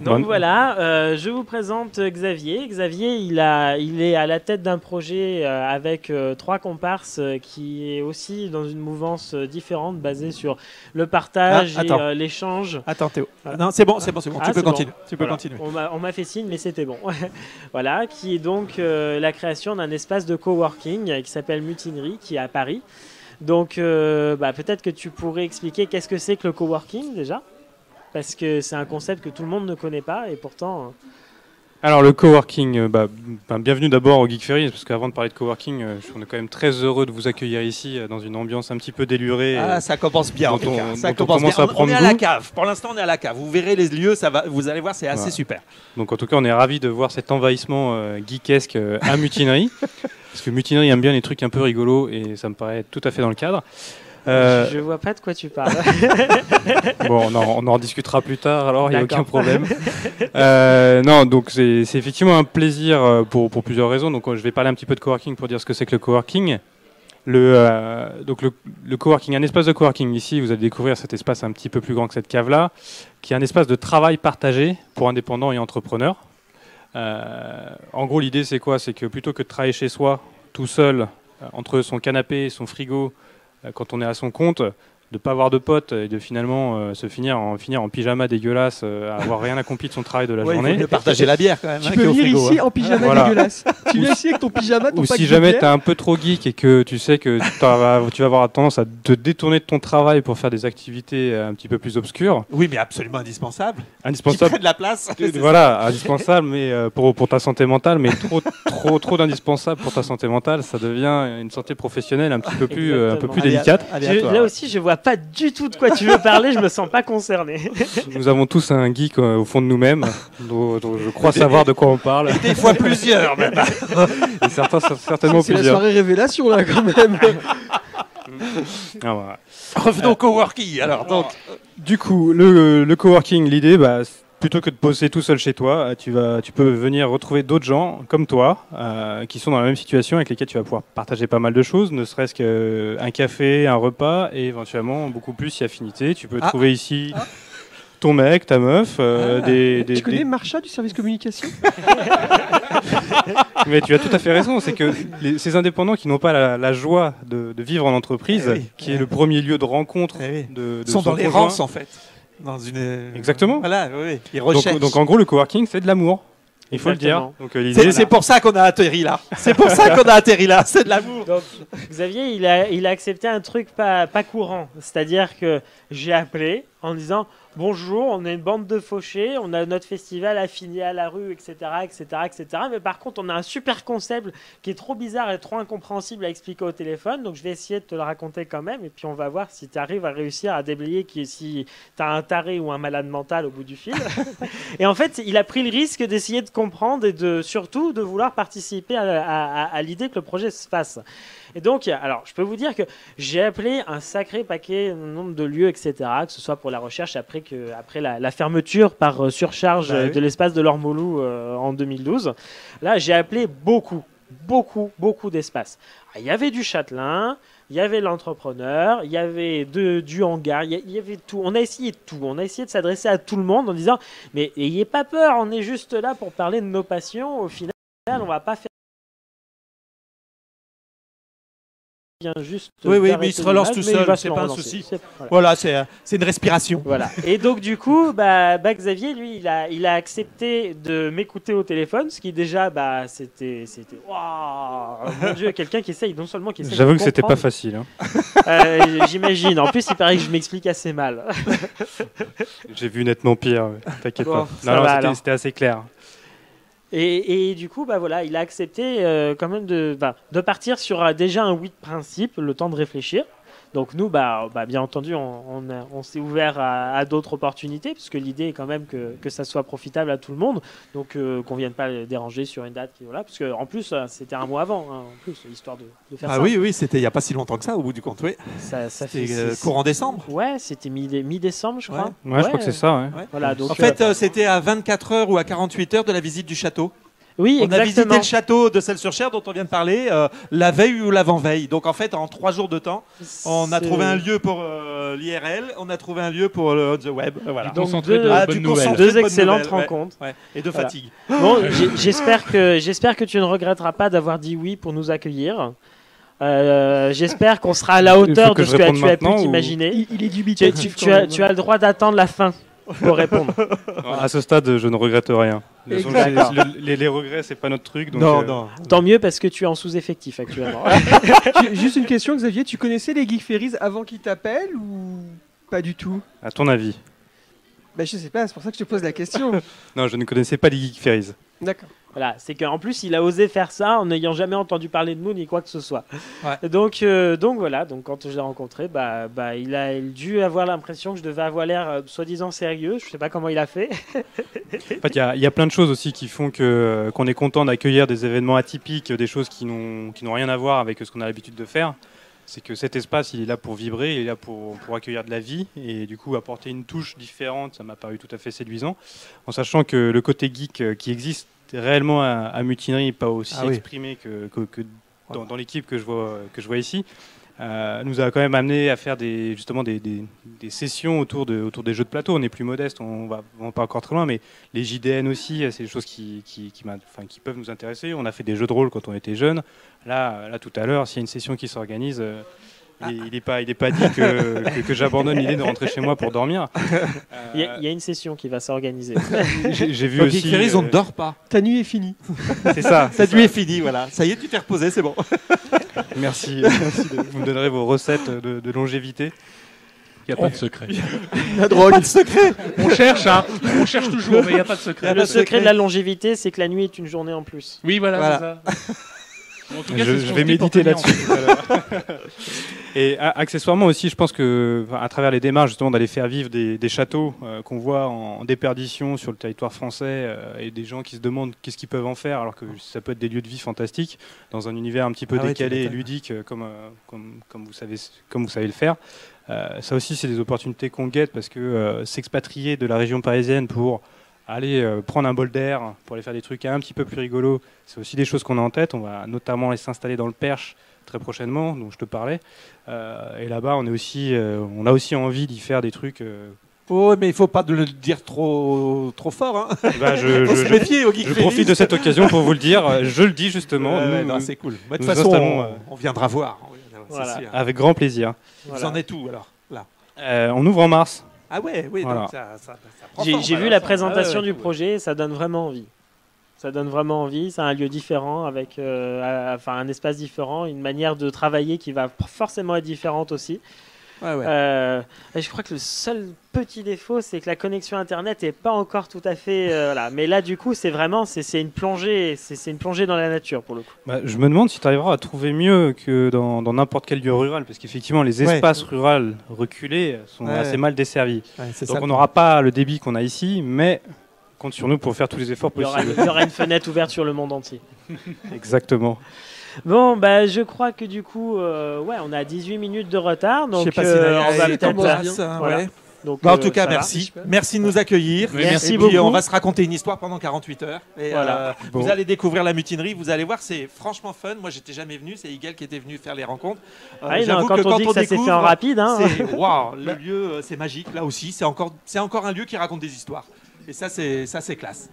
Donc voilà, je vous présente Xavier. Xavier, il est à la tête d'un projet avec 3 comparses qui est aussi dans une mouvance différente basée sur le partage et l'échange. Attends Théo. Non, c'est bon. Tu peux continuer. On m'a fait signe, mais c'était bon. Voilà, qui est donc la création d'un espace de coworking qui s'appelle Mutinerie, qui est à Paris. Donc peut-être que tu pourrais expliquer qu'est-ce que c'est que le coworking déjà ? Parce que c'est un concept que tout le monde ne connaît pas et pourtant... Alors le coworking, bienvenue d'abord au Geek Ferry, parce qu'avant de parler de coworking, on est quand même très heureux de vous accueillir ici dans une ambiance un petit peu délurée. Ah, ça commence bien en tout cas. Ça commence bien. On est à la cave. Pour l'instant, on est à la cave. Vous verrez les lieux, vous allez voir, c'est assez super. Donc en tout cas, on est ravis de voir cet envahissement geekesque à Mutinerie, parce que Mutinerie aime bien les trucs un peu rigolos et ça me paraît tout à fait dans le cadre. Je vois pas de quoi tu parles. Bon, on en discutera plus tard, alors il n'y a aucun problème. Non, donc c'est effectivement un plaisir pour plusieurs raisons. Donc je vais parler un petit peu de coworking pour dire ce que c'est que le coworking. Le coworking, un espace de coworking ici, vous allez découvrir cet espace un petit peu plus grand que cette cave-là, qui est un espace de travail partagé pour indépendants et entrepreneurs. En gros, l'idée c'est quoi ? C'est que plutôt que de travailler chez soi, tout seul, entre son canapé et son frigo, quand on est à son compte, de ne pas avoir de potes et de finalement finir en pyjama dégueulasse, à avoir rien accompli de son travail de la journée. Il faut partager la bière quand même. Tu peux venir ici en pyjama dégueulasse. Tu viens ici avec ton pyjama, ton Ou pack si de jamais bière. tu es un peu trop geek et que tu sais que tu vas avoir tendance à te détourner de ton travail pour faire des activités un petit peu plus obscures. Oui, mais absolument indispensable. Indispensable. Qui prennent de la place. Voilà, indispensable, mais pour ta santé mentale, mais trop d'indispensable pour ta santé mentale, ça devient une santé professionnelle un peu plus délicate. Là aussi, je vois pas du tout de quoi tu veux parler, je me sens pas concerné. Nous avons tous un geek au fond de nous-mêmes, dont je crois savoir de quoi on parle. Et des fois plusieurs, même. Et certainement C'est plusieurs. la soirée révélation là quand même. Voilà. Revenons au coworking. Alors, donc, du coup, le coworking, l'idée, plutôt que de bosser tout seul chez toi, tu peux venir retrouver d'autres gens comme toi qui sont dans la même situation, avec lesquels tu vas pouvoir partager pas mal de choses, ne serait-ce qu'un café, un repas et éventuellement beaucoup plus si affinité. Tu peux trouver ici ton mec, ta meuf. Tu connais Marcha du service communication? Mais tu as tout à fait raison, c'est que ces indépendants qui n'ont pas la joie de vivre en entreprise, qui est le premier lieu de rencontre de sont dans les rangs en fait. Dans Exactement. Voilà, oui. Ils recherchent. Donc en gros, le coworking, c'est de l'amour. Il faut le dire. C'est pour ça qu'on a atterri là. C'est pour ça qu'on a atterri là. C'est de l'amour. Donc, Xavier, il a accepté un truc pas courant. C'est-à-dire que j'ai appelé en disant bonjour, on est une bande de fauchés, on a notre festival affilié à la rue, etc., etc., etc. Mais par contre, on a un super concept qui est trop bizarre et trop incompréhensible à expliquer au téléphone. Donc, je vais essayer de te le raconter quand même. Et puis, on va voir si tu arrives à réussir à déblayer si tu as un taré ou un malade mental au bout du fil. Et en fait, il a pris le risque d'essayer de comprendre et surtout de vouloir participer à l'idée que le projet se fasse. Et donc, alors, je peux vous dire que j'ai appelé un sacré paquet, un nombre de lieux, etc., que ce soit pour la recherche après la fermeture par surcharge de l'espace de l'Ormolou en 2012. Là, j'ai appelé beaucoup d'espaces. Il y avait du Châtelain, il y avait l'entrepreneur, il y avait du hangar, il y avait tout. On a essayé de tout. On a essayé de s'adresser à tout le monde en disant « Mais n'ayez pas peur, on est juste là pour parler de nos passions. Au final, on va pas faire juste oui, mais il se relance tout seul, c'est pas un souci. Voilà, c'est une respiration. Voilà. Et donc du coup, Xavier, lui, il a accepté de m'écouter au téléphone, ce qui déjà, c'était, waouh, mon Dieu, quelqu'un qui essaye, non seulement qui essaye. J'avoue que c'était pas facile. J'imagine. En plus, il paraît que je m'explique assez mal. J'ai vu nettement pire. T'inquiète pas. Non, c'était assez clair. Et du coup, il a accepté quand même de partir sur déjà un oui de principe, le temps de réfléchir. Donc nous, bien entendu, on s'est ouvert à d'autres opportunités, parce que l'idée est quand même que ça soit profitable à tout le monde, donc qu'on ne vienne pas les déranger sur une date. Parce qu'en plus, c'était un mois avant, en plus, histoire de faire ça. Oui, c'était il n'y a pas si longtemps que ça, au bout du compte, oui. C'était courant décembre. Ouais, c'était mi-décembre, je crois. Ouais, je crois que c'est ça. Ouais. Voilà, donc, en fait, c'était à 24 heures ou à 48 heures de la visite du château. Oui, on exactement. a visité le château de Celles-sur-Cher dont on vient de parler la veille ou l'avant-veille. Donc en fait, en 3 jours de temps, on a trouvé un lieu pour l'IRL, on a trouvé un lieu pour le the web. Voilà. Donc deux excellentes rencontres. Ouais. Et de fatigue. Bon, j'espère que tu ne regretteras pas d'avoir dit oui pour nous accueillir. J'espère qu'on sera à la hauteur de ce que tu as pu t'imaginer. Il est dubitatif. Tu as le droit d'attendre la fin pour répondre. À ce stade, je ne regrette rien. Les regrets, c'est pas notre truc. Donc non. Tant mieux parce que tu es en sous-effectif actuellement. Juste une question, Xavier, tu connaissais les Geek Ferries avant qu'ils t'appellent ou pas du tout? À ton avis? Je sais pas, c'est pour ça que je te pose la question. Non, je ne connaissais pas les Geek Ferries. D'accord. Voilà, c'est qu'en plus il a osé faire ça en n'ayant jamais entendu parler de nous ni quoi que ce soit. Ouais. Donc voilà, donc quand je l'ai rencontré, il a dû avoir l'impression que je devais avoir l'air soi-disant sérieux. Je sais pas comment il a fait. En fait, il y a plein de choses aussi qui font qu'on est content d'accueillir des événements atypiques, des choses qui n'ont rien à voir avec ce qu'on a l'habitude de faire. C'est que cet espace, il est là pour vibrer, il est là pour accueillir de la vie et du coup apporter une touche différente. Ça m'a paru tout à fait séduisant, en sachant que le côté geek qui existe réellement à Mutinerie n'est pas aussi exprimé que dans l'équipe que je vois ici. Nous a quand même amené à faire des sessions autour des jeux de plateau. On est plus modeste, on va pas encore très loin, mais les JDN aussi, c'est des choses qui peuvent nous intéresser. On a fait des jeux de rôle quand on était jeunes. Là tout à l'heure, s'il y a une session qui s'organise, il n'est pas dit que j'abandonne l'idée de rentrer chez moi pour dormir. Il y a une session qui va s'organiser. J'ai vu aussi. Geek on ne dort pas. Ta nuit est finie. C'est ça. Ta nuit est finie, voilà. Ça y est, tu t'es reposé, c'est bon. Merci. Vous me donnerez vos recettes de longévité. Il n'y a pas de secret. La drogue. Pas de secret. On cherche toujours, mais il n'y a pas de secret. Le secret de la longévité, c'est que la nuit est une journée en plus. Oui, voilà. C'est ça. En tout cas, je vais méditer là-dessus tout à l'heure. Et accessoirement aussi, je pense que à travers les démarches justement d'aller faire vivre des châteaux qu'on voit en déperdition sur le territoire français et des gens qui se demandent qu'est-ce qu'ils peuvent en faire, alors que ça peut être des lieux de vie fantastiques dans un univers un petit peu décalé et ludique comme vous savez le faire. Ça aussi, c'est des opportunités qu'on guette parce que s'expatrier de la région parisienne pour aller prendre un bol d'air, pour aller faire des trucs un petit peu plus rigolos, c'est aussi des choses qu'on a en tête. On va notamment aller s'installer dans le Perche très prochainement, dont je te parlais. Et là-bas, on a aussi envie d'y faire des trucs. Oh, mais il ne faut pas le dire trop fort. Hein. Je profite de cette occasion pour vous le dire. Je le dis justement. C'est cool. De toute façon, on viendra voir. Voilà. Avec grand plaisir. Vous en êtes où alors là? On ouvre en mars. Ah ouais, oui. Voilà. Donc ça J'ai vu la présentation du projet, ça donne vraiment envie. Ça donne vraiment envie. C'est un lieu différent avec un espace différent, une manière de travailler qui va forcément être différente aussi. Je crois que le seul petit défaut, c'est que la connexion internet n'est pas encore tout à fait mais là du coup c'est une plongée, c'est une plongée dans la nature pour le coup. Je me demande si tu arriveras à trouver mieux que dans n'importe quel lieu rural, parce qu'effectivement les espaces ruraux reculés sont assez mal desservis. Donc on n'aura pas le débit qu'on a ici, mais compte sur nous pour faire tous les efforts possibles. Il y aura une fenêtre ouverte sur le monde entier. Exactement. Bon, je crois que du coup, on a 18 minutes de retard. Donc, je sais pas si on va peut-être Donc, en tout cas, merci. Merci de nous accueillir. Merci beaucoup. beaucoup. On va se raconter une histoire pendant 48 heures. Et vous allez découvrir la mutinerie. Vous allez voir, c'est franchement fun. Moi, j'étais jamais venu. C'est Igel qui était venu faire les rencontres. J'avoue que quand on dit que ça s'est fait en rapide, le lieu, c'est magique. Là aussi, c'est encore un lieu qui raconte des histoires. Et ça, c'est classe.